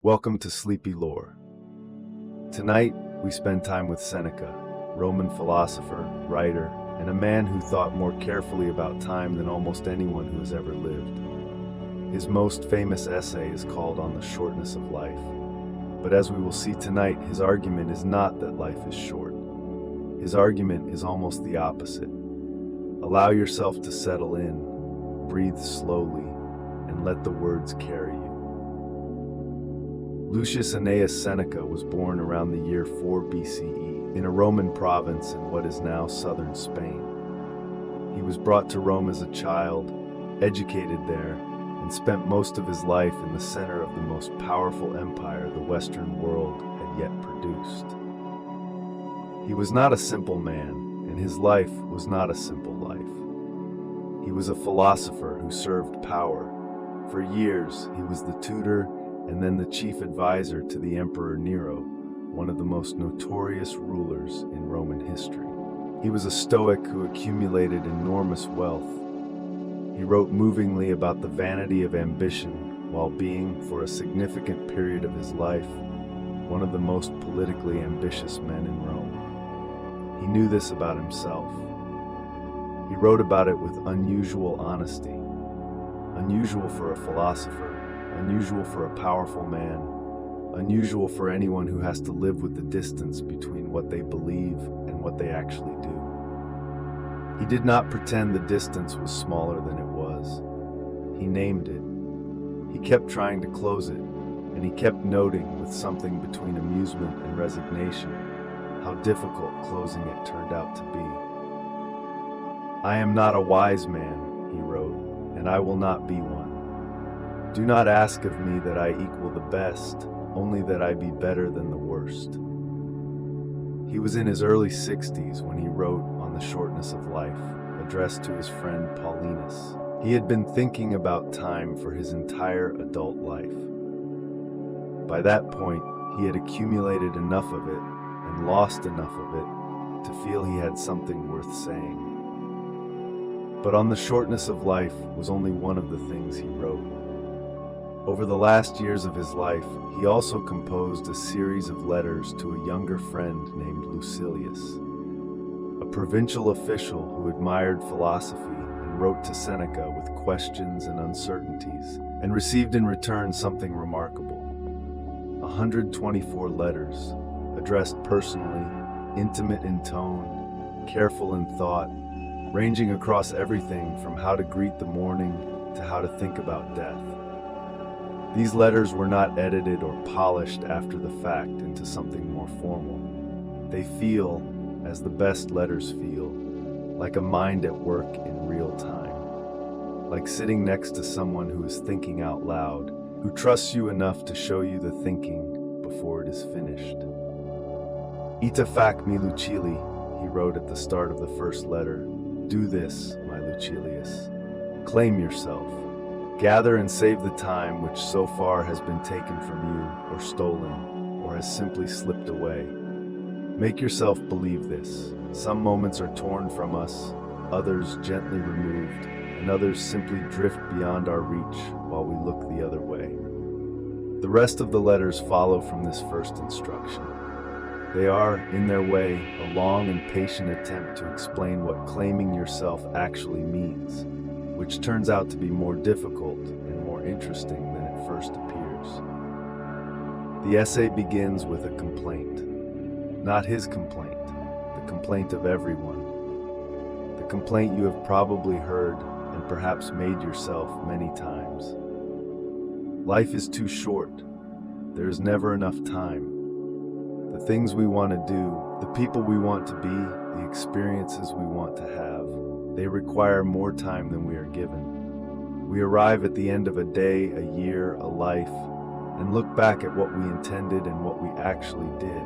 Welcome to Sleepy Lore. Tonight, we spend time with Seneca, Roman philosopher, writer, and a man who thought more carefully about time than almost anyone who has ever lived. His most famous essay is called On the Shortness of Life. But as we will see tonight, his argument is not that life is short. His argument is almost the opposite. Allow yourself to settle in, breathe slowly, and let the words carry you. Lucius Annaeus Seneca was born around the year 4 BCE in a Roman province in what is now southern Spain. He was brought to Rome as a child, educated there, and spent most of his life in the center of the most powerful empire the Western world had yet produced. He was not a simple man, and his life was not a simple life. He was a philosopher who served power. For years, he was the tutor and then the chief advisor to the Emperor Nero, one of the most notorious rulers in Roman history. He was a Stoic who accumulated enormous wealth. He wrote movingly about the vanity of ambition while being, for a significant period of his life, one of the most politically ambitious men in Rome. He knew this about himself. He wrote about it with unusual honesty, unusual for a philosopher, unusual for a powerful man, unusual for anyone who has to live with the distance between what they believe and what they actually do. He did not pretend the distance was smaller than it was. He named it. He kept trying to close it, and he kept noting with something between amusement and resignation how difficult closing it turned out to be. "I am not a wise man," he wrote, "and I will not be one. Do not ask of me that I equal the best, only that I be better than the worst." He was in his early 60s when he wrote On the Shortness of Life, addressed to his friend Paulinus. He had been thinking about time for his entire adult life. By that point, he had accumulated enough of it and lost enough of it to feel he had something worth saying. But On the Shortness of Life was only one of the things he wrote. Over the last years of his life, he also composed a series of letters to a younger friend named Lucilius, a provincial official who admired philosophy and wrote to Seneca with questions and uncertainties, and received in return something remarkable: 124 letters, addressed personally, intimate in tone, careful in thought, ranging across everything from how to greet the morning to how to think about death. These letters were not edited or polished after the fact into something more formal. They feel, as the best letters feel, like a mind at work in real time, like sitting next to someone who is thinking out loud, who trusts you enough to show you the thinking before it is finished. "Ita fac mi Lucili," he wrote at the start of the first letter. "Do this, my Lucilius. Claim yourself. Gather and save the time which so far has been taken from you, or stolen, or has simply slipped away. Make yourself believe this. Some moments are torn from us, others gently removed, and others simply drift beyond our reach while we look the other way." The rest of the letters follow from this first instruction. They are, in their way, a long and patient attempt to explain what claiming yourself actually means, which turns out to be more difficult and more interesting than it first appears. The essay begins with a complaint. Not his complaint, the complaint of everyone. The complaint you have probably heard and perhaps made yourself many times. Life is too short. There is never enough time. The things we want to do, the people we want to be, the experiences we want to have, they require more time than we are given. We arrive at the end of a day, a year, a life, and look back at what we intended and what we actually did,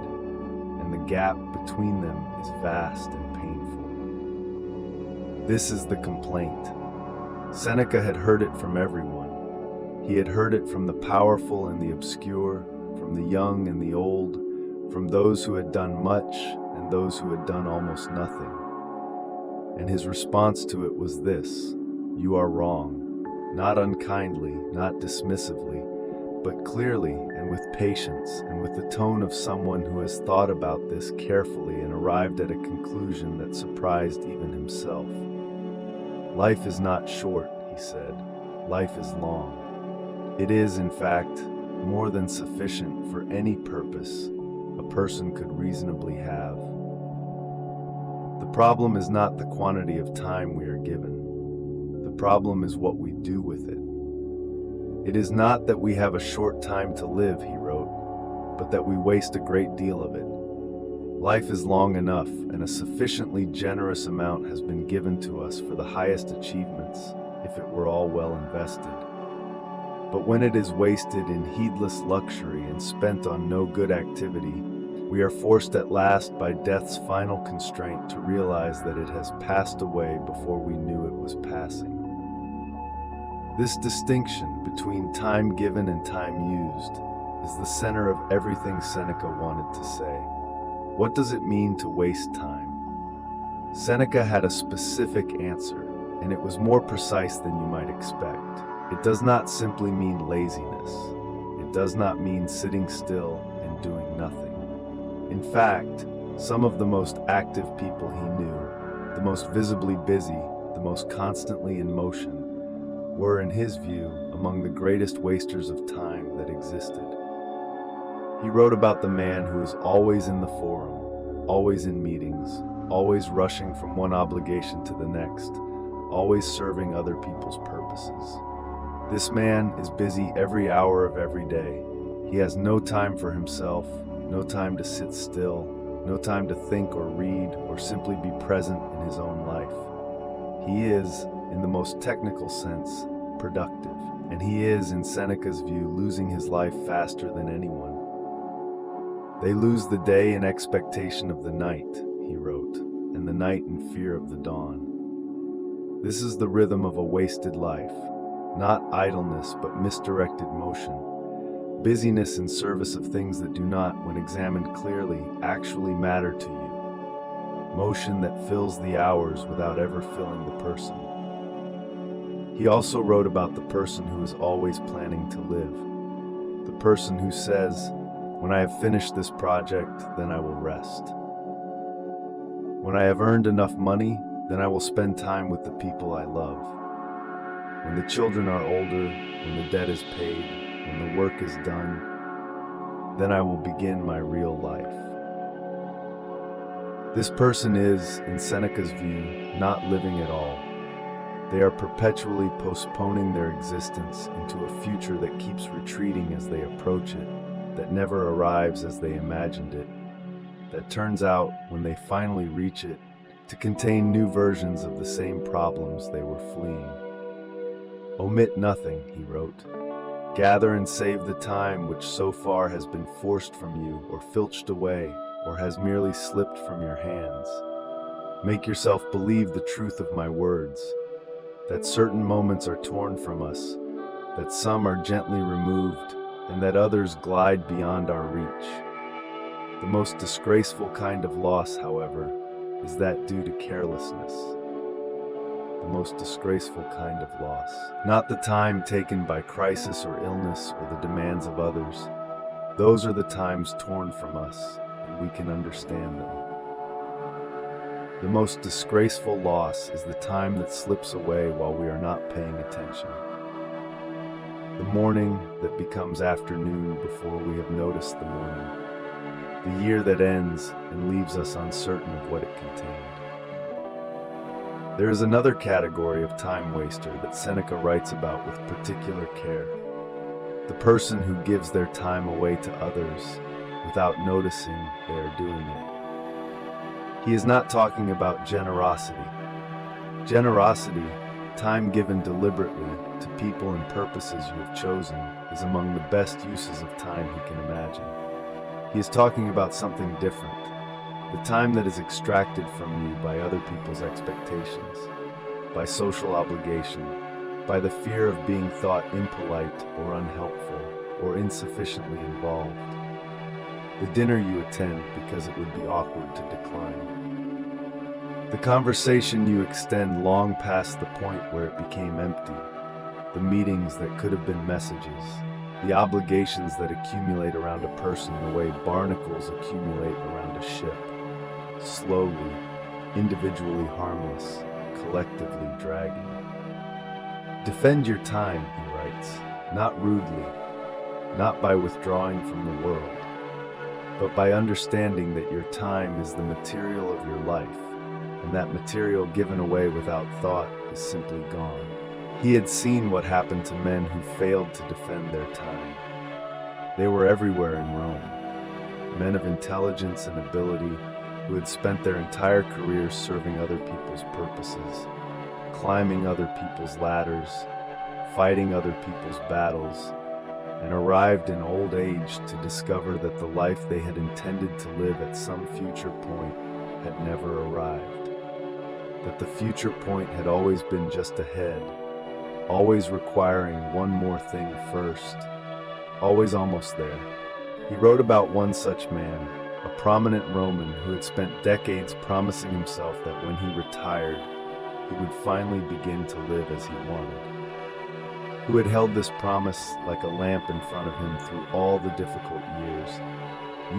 and the gap between them is vast and painful. This is the complaint. Seneca had heard it from everyone. He had heard it from the powerful and the obscure, from the young and the old, from those who had done much and those who had done almost nothing. And his response to it was this: "You are wrong," not unkindly, not dismissively, but clearly and and with patience, and with the tone of someone who has thought about this carefully and arrived at a conclusion that surprised even himself. "Life is not short," he said. "Life is long. It is, in fact, more than sufficient for any purpose a person could reasonably have. The problem is not the quantity of time we are given. The problem is what we do with it. It is not that we have a short time to live," he wrote, "but that we waste a great deal of it. Life is long enough, and a sufficiently generous amount has been given to us for the highest achievements, if it were all well invested. But when it is wasted in heedless luxury and spent on no good activity, we are forced at last by death's final constraint to realize that it has passed away before we knew it was passing." This distinction between time given and time used is the center of everything Seneca wanted to say. What does it mean to waste time? Seneca had a specific answer, and it was more precise than you might expect. It does not simply mean laziness. It does not mean sitting still and doing nothing. In fact, some of the most active people he knew, the most visibly busy, the most constantly in motion, were, in his view, among the greatest wasters of time that existed. He wrote about the man who is always in the forum, always in meetings, always rushing from one obligation to the next, always serving other people's purposes. This man is busy every hour of every day. He has no time for himself, no time to sit still, no time to think or read or simply be present in his own life. He is, in the most technical sense, productive, and he is, in Seneca's view, losing his life faster than anyone. "They lose the day in expectation of the night," he wrote, "and the night in fear of the dawn." This is the rhythm of a wasted life, not idleness but misdirected motion, busyness in service of things that do not, when examined clearly, actually matter to you, motion that fills the hours without ever filling the person. He also wrote about the person who is always planning to live, the person who says, "When I have finished this project, then I will rest. When I have earned enough money, then I will spend time with the people I love. When the children are older, when the debt is paid, when the work is done, then I will begin my real life." This person is, in Seneca's view, not living at all. They are perpetually postponing their existence into a future that keeps retreating as they approach it, that never arrives as they imagined it, that turns out, when they finally reach it, to contain new versions of the same problems they were fleeing. "Omit nothing," he wrote. "Gather and save the time which so far has been forced from you or filched away or has merely slipped from your hands. Make yourself believe the truth of my words, that certain moments are torn from us, that some are gently removed, and that others glide beyond our reach. The most disgraceful kind of loss, however, is that due to carelessness. The most disgraceful kind of loss. Not the time taken by crisis or illness or the demands of others. Those are the times torn from us, and we can understand them. The most disgraceful loss is the time that slips away while we are not paying attention. The morning that becomes afternoon before we have noticed the morning. The year that ends and leaves us uncertain of what it contained. There is another category of time waster that Seneca writes about with particular care. The person who gives their time away to others without noticing they are doing it. He is not talking about generosity. Generosity, time given deliberately to people and purposes you have chosen, is among the best uses of time he can imagine. He is talking about something different, the time that is extracted from you by other people's expectations, by social obligation, by the fear of being thought impolite or unhelpful or insufficiently involved. The dinner you attend because it would be awkward to decline. The conversation you extend long past the point where it became empty. The meetings that could have been messages. the obligations that accumulate around a person the way barnacles accumulate around a ship, slowly, individually harmless, collectively dragging. Defend your time, he writes, not rudely, not by withdrawing from the world, but by understanding that your time is the material of your life, and that material given away without thought is simply gone. He had seen what happened to men who failed to defend their time. They were everywhere in Rome, men of intelligence and ability who had spent their entire careers serving other people's purposes, climbing other people's ladders, fighting other people's battles, and arrived in old age to discover that the life they had intended to live at some future point had never arrived, that the future point had always been just ahead, always requiring one more thing first, always almost there. He wrote about one such man, a prominent Roman who had spent decades promising himself that when he retired, he would finally begin to live as he wanted, who had held this promise like a lamp in front of him through all the difficult years,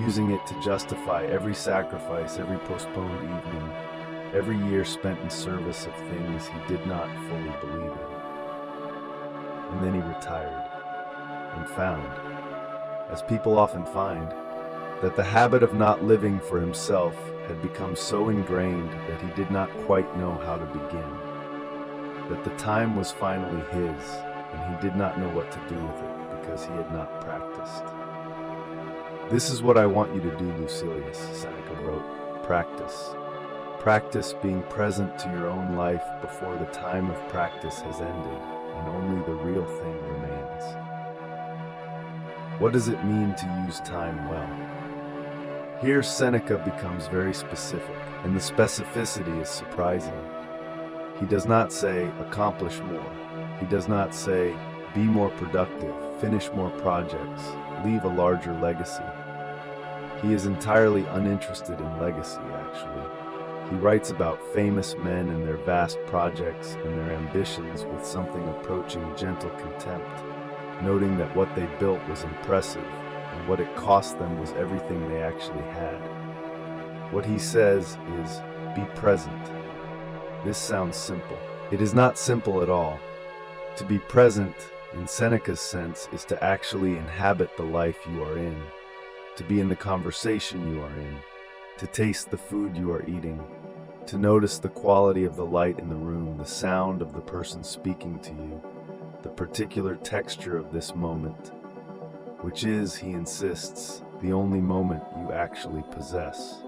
using it to justify every sacrifice, every postponed evening, every year spent in service of things he did not fully believe in. And then he retired and found, as people often find, that the habit of not living for himself had become so ingrained that he did not quite know how to begin, that the time was finally his, and he did not know what to do with it because he had not practiced. "This is what I want you to do, Lucilius," Seneca wrote. "Practice. Practice being present to your own life before the time of practice has ended, and only the real thing remains." What does it mean to use time well? Here Seneca becomes very specific, and the specificity is surprising. He does not say, accomplish more. He does not say, be more productive, finish more projects, leave a larger legacy. He is entirely uninterested in legacy, actually. He writes about famous men and their vast projects and their ambitions with something approaching gentle contempt, noting that what they built was impressive, and what it cost them was everything they actually had. What he says is, be present. This sounds simple. It is not simple at all. To be present, in Seneca's sense, is to actually inhabit the life you are in, to be in the conversation you are in, to taste the food you are eating, to notice the quality of the light in the room, the sound of the person speaking to you, the particular texture of this moment, which is, he insists, the only moment you actually possess.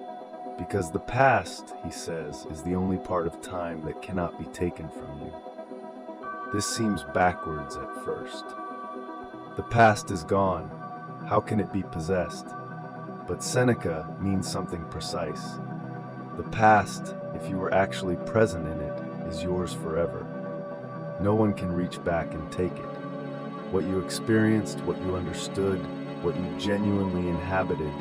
Because the past, he says, is the only part of time that cannot be taken from you. This seems backwards at first. The past is gone. How can it be possessed? But Seneca means something precise. The past, if you were actually present in it, is yours forever. No one can reach back and take it. What you experienced, what you understood, what you genuinely inhabited,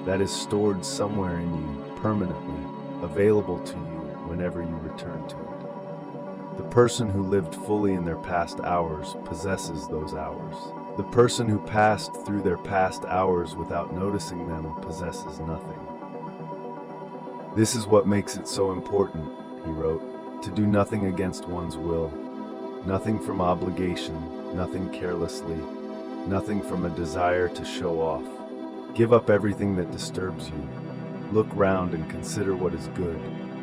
that is stored somewhere in you, permanently, available to you whenever you return to it. The person who lived fully in their past hours possesses those hours. The person who passed through their past hours without noticing them possesses nothing. This is what makes it so important, he wrote, to do nothing against one's will, nothing from obligation, nothing carelessly, nothing from a desire to show off. Give up everything that disturbs you. Look round and consider what is good.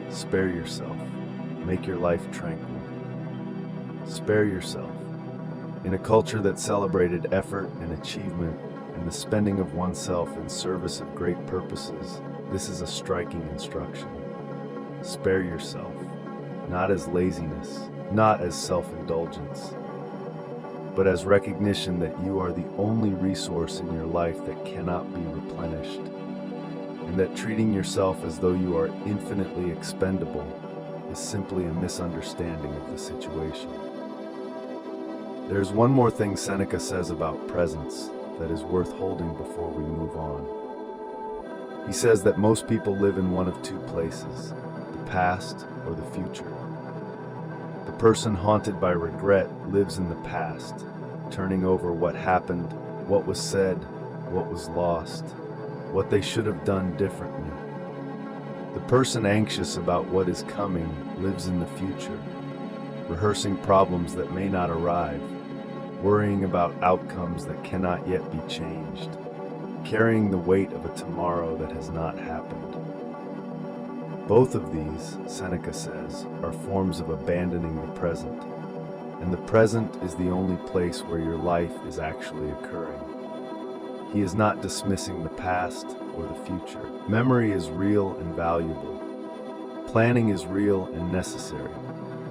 Spare yourself. Make your life tranquil. Spare yourself. In a culture that celebrated effort and achievement and the spending of oneself in service of great purposes, this is a striking instruction. Spare yourself, not as laziness, not as self-indulgence, but as recognition that you are the only resource in your life that cannot be replenished, and that treating yourself as though you are infinitely expendable is simply a misunderstanding of the situation. There's one more thing Seneca says about presence that is worth holding before we move on. He says that most people live in one of two places, the past or the future. The person haunted by regret lives in the past, turning over what happened what was said, what was lost, what they should have done differently. The person anxious about what is coming lives in the future, rehearsing problems that may not arrive, worrying about outcomes that cannot yet be changed, carrying the weight of a tomorrow that has not happened. Both of these, Seneca says, are forms of abandoning the present, and the present is the only place where your life is actually occurring. He is not dismissing the past or the future. Memory is real and valuable. Planning is real and necessary.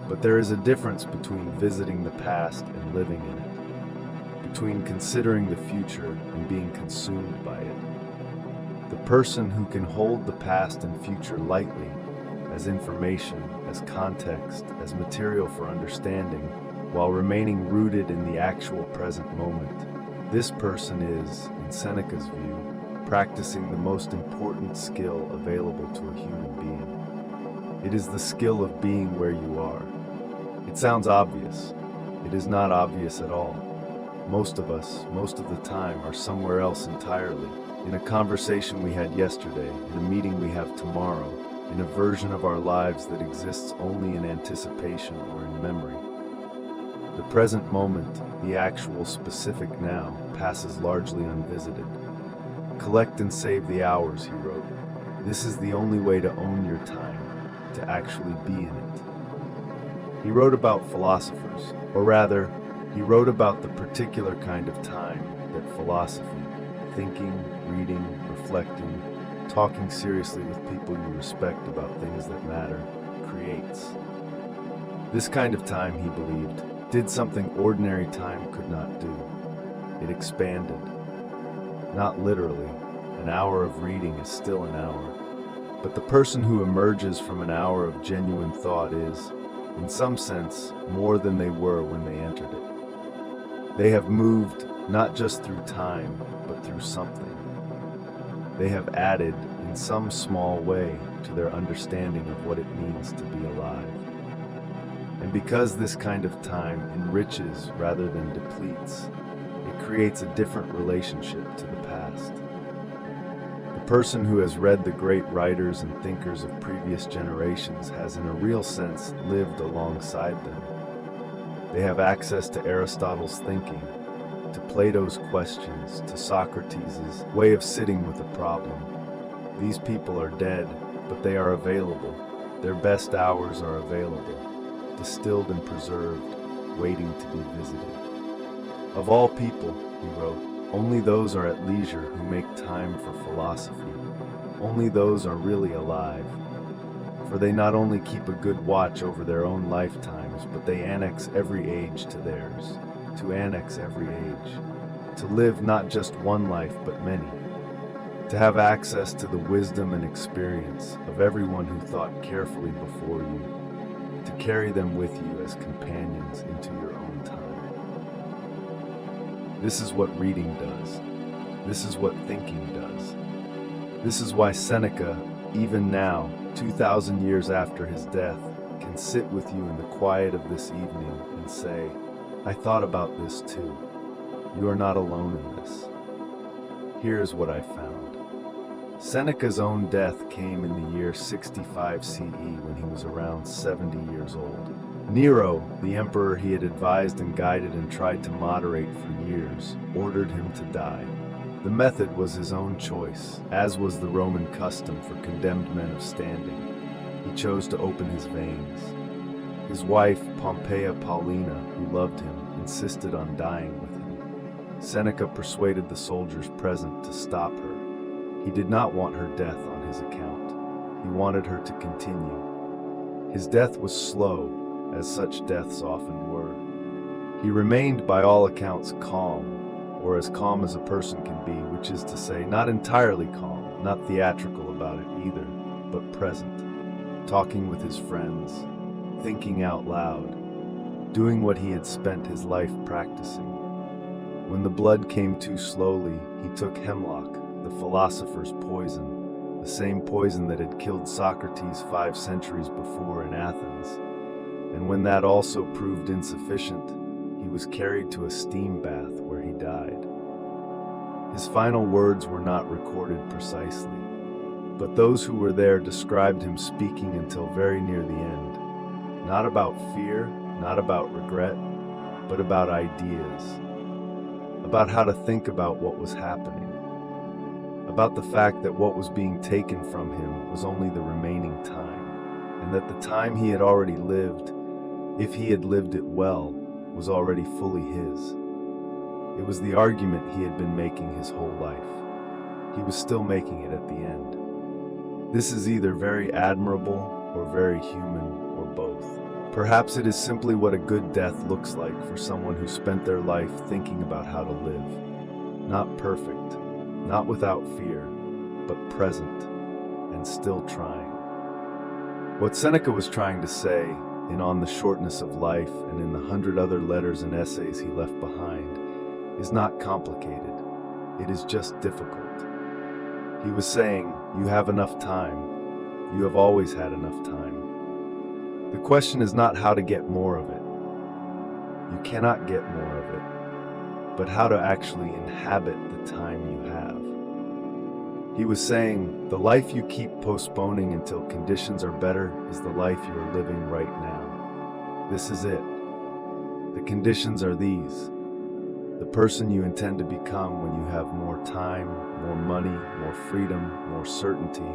But there is a difference between visiting the past and living in it, between considering the future and being consumed by it. The person who can hold the past and future lightly, as information, as context, as material for understanding, while remaining rooted in the actual present moment, this person is, in Seneca's view, practicing the most important skill available to a human being. It is the skill of being where you are. It sounds obvious. It is not obvious at all. Most of us, most of the time, are somewhere else entirely. In a conversation we had yesterday, in a meeting we have tomorrow, in a version of our lives that exists only in anticipation or in memory. The present moment, the actual specific now, passes largely unvisited. Collect and save the hours, he wrote. This is the only way to own your time, to actually be in it. He wrote about philosophers, or rather, he wrote about the particular kind of time that philosophy, thinking, reading, reflecting, talking seriously with people you respect about things that matter, creates. This kind of time, he believed, did something ordinary time could not do. It expanded. Not literally, an hour of reading is still an hour, but the person who emerges from an hour of genuine thought is, in some sense, more than they were when they entered it. They have moved not just through time, but through something. They have added, in some small way, to their understanding of what it means to be alive. And because this kind of time enriches rather than depletes, it creates a different relationship to the past. The person who has read the great writers and thinkers of previous generations has, in a real sense, lived alongside them. They have access to Aristotle's thinking, to Plato's questions, to Socrates' way of sitting with a problem. These people are dead, but they are available. Their best hours are available, distilled and preserved, waiting to be visited. Of all people, he wrote, only those are at leisure who make time for philosophy. Only those are really alive. For they not only keep a good watch over their own lifetimes, but they annex every age to theirs. To annex every age. To live not just one life, but many. To have access to the wisdom and experience of everyone who thought carefully before you. To carry them with you as companions into your own time. This is what reading does. This is what thinking does. This is why Seneca, even now, 2,000 years after his death, can sit with you in the quiet of this evening and say, I thought about this too. You are not alone in this. Here is what I found. Seneca's own death came in the year 65 CE when he was around 70 years old. Nero, the emperor he had advised and guided and tried to moderate for years, ordered him to die. The method was his own choice, as was the Roman custom for condemned men of standing. He chose to open his veins. His wife, Pompeia Paulina, who loved him, insisted on dying with him. Seneca persuaded the soldiers present to stop her. He did not want her death on his account. He wanted her to continue. His death was slow, as such deaths often were. He remained, by all accounts, calm, or as calm as a person can be, which is to say, not entirely calm, not theatrical about it either, but present, talking with his friends, thinking out loud, doing what he had spent his life practicing. When the blood came too slowly, he took hemlock, the philosopher's poison, the same poison that had killed Socrates 5 centuries before in Athens. And when that also proved insufficient, he was carried to a steam bath where he died. His final words were not recorded precisely, but those who were there described him speaking until very near the end. Not about fear, not about regret, but about ideas. About how to think about what was happening. About the fact that what was being taken from him was only the remaining time, and that the time he had already lived, if he had lived it well, was already fully his. It was the argument he had been making his whole life. He was still making it at the end. This is either very admirable or very human or both. Perhaps it is simply what a good death looks like for someone who spent their life thinking about how to live. Not perfect, not without fear, but present and still trying. What Seneca was trying to say, in On the Shortness of Life and in the 100 other letters and essays he left behind, is not complicated. It is just difficult. He was saying, you have enough time. You have always had enough time. The question is not how to get more of it. You cannot get more of it, but how to actually inhabit the time you have. He was saying, the life you keep postponing until conditions are better is the life you are living right now. This is it. The conditions are these. The person you intend to become when you have more time, more money, more freedom, more certainty.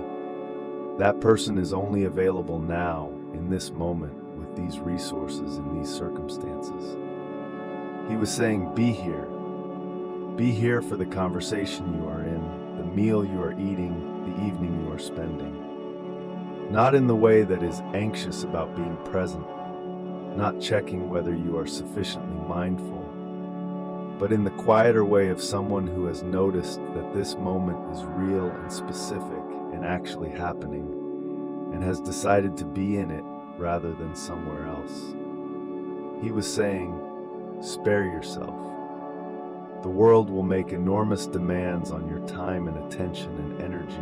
That person is only available now, in this moment, with these resources, in these circumstances. He was saying, be here. Be here for the conversation you are in, the meal you are eating, the evening you are spending. Not in the way that is anxious about being present, not checking whether you are sufficiently mindful, but in the quieter way of someone who has noticed that this moment is real and specific and actually happening, and has decided to be in it rather than somewhere else. He was saying, spare yourself. The world will make enormous demands on your time and attention and energy,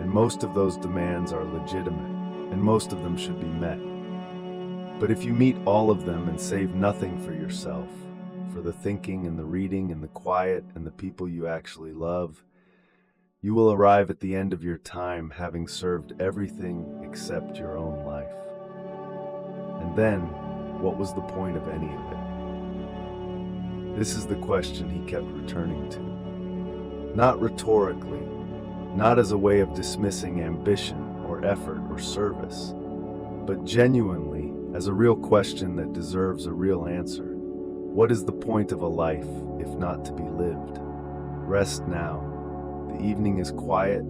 and most of those demands are legitimate, and most of them should be met. But if you meet all of them and save nothing for yourself, for the thinking and the reading and the quiet and the people you actually love, you will arrive at the end of your time having served everything except your own life. And then, what was the point of any of it? This is the question he kept returning to. Not rhetorically, not as a way of dismissing ambition or effort or service, but genuinely as a real question that deserves a real answer. What is the point of a life, if not to be lived? Rest now. The evening is quiet,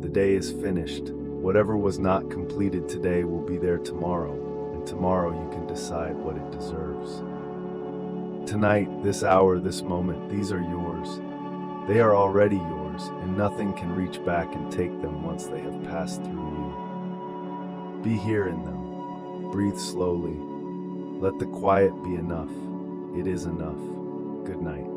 the day is finished. Whatever was not completed today will be there tomorrow, and tomorrow you can decide what it deserves. Tonight, this hour, this moment, these are yours. They are already yours, and nothing can reach back and take them once they have passed through you. Be here in them. Breathe slowly. Let the quiet be enough. It is enough. Good night.